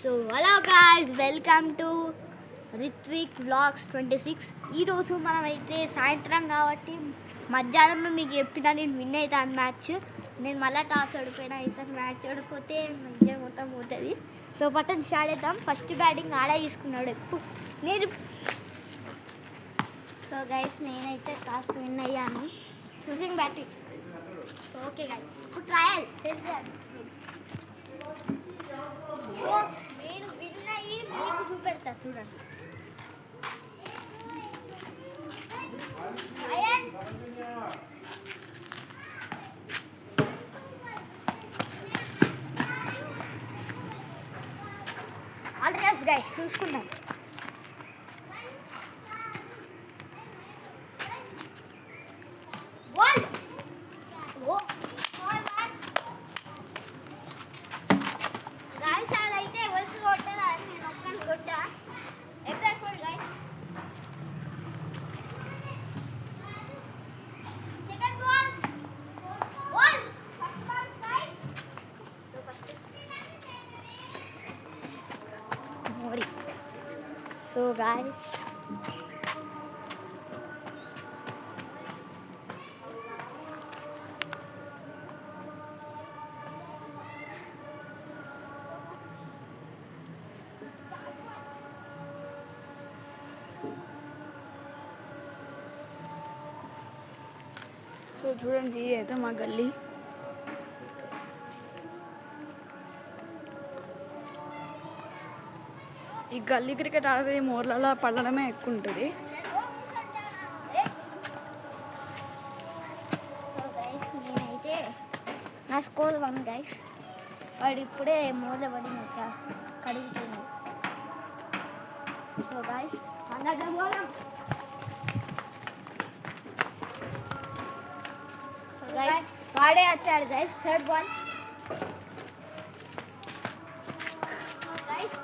So hello guys, welcome to Rithvik vlogs 26. ఈరోజు మనమైతే సాయంత్రం కాబట్టి మధ్యాహ్నం మీకు చెప్పిన నేను విన్ అవుతాను మ్యాచ్. నేను మళ్ళీ టాస్ ఓడిపోయినా. ఈసారి మ్యాచ్ ఓడిపోతే మంచిగా మొత్తం పోతుంది. సో పట్టని స్టార్ట్ అవుతాం. ఫస్ట్ బ్యాటింగ్ ఆడే తీసుకున్నాడు నేను. సో గైస్, నేనైతే టాస్ విన్ అయ్యాను. Choosing batting. ఓకే గైస్, ఇప్పుడు ట్రయల్ చేద్దాం. నేను విన్ అయ్యి మీకు చూపెడతా, చూడండి. ఆల్ ది బెస్ట్ గైస్, చూసుకుందాం. So guys, సో చూడండి, అయితే మా గల్లీ. ఈ గల్లీ క్రికెట్ ఆడితే ఈ మోర్లలో పడడమే ఎక్కువ ఉంటుంది. నేనైతే నా స్కోర్ 1 గైస్. వాడు ఇప్పుడే మూల పడి కడుగుతుంది. సో గైస్, అందరికీ పోదాం. సో గైస్, వాడే వచ్చాడు guys. Third ball. So guys,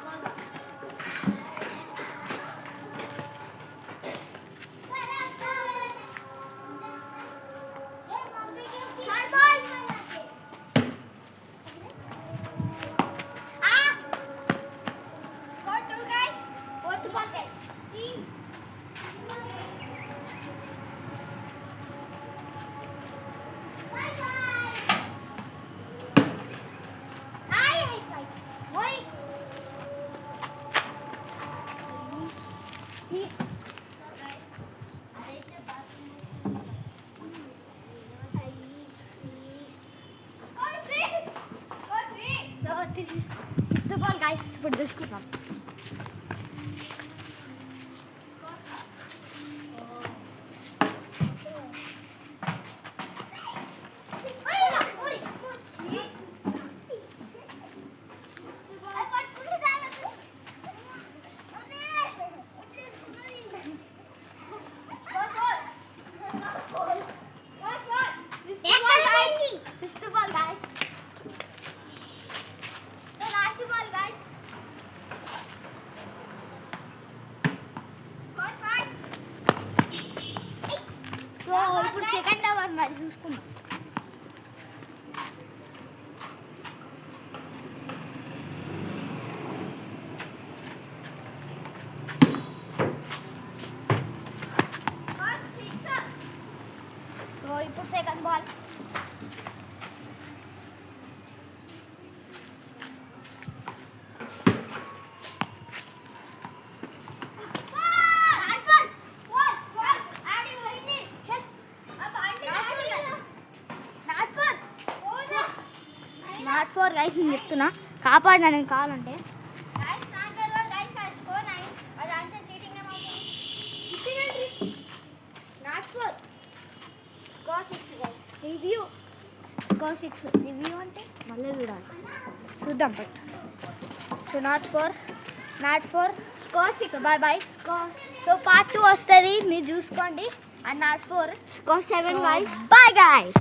fifth ball guys, ఇప్పుడు తీసుకుంటాం. ఇప్పుడు సెకండ్ ఓవర్ మరి చూసుకుందాం. సో ఇప్పుడు సెకండ్ బాల్. నాట్ 4 గైస్, నేను చెప్తున్నా. కాపాడినా నేను కావాలంటే. Not 4 score 6 guys. Review score 6. Review అంటే మళ్ళీ చూడాలి, చూద్దాం పట్టు. So not 4 score 6. Bye bye. So part 2 వస్తుంది, మీరు చూసుకోండి. And not 4 score 7 guys. Bye guys.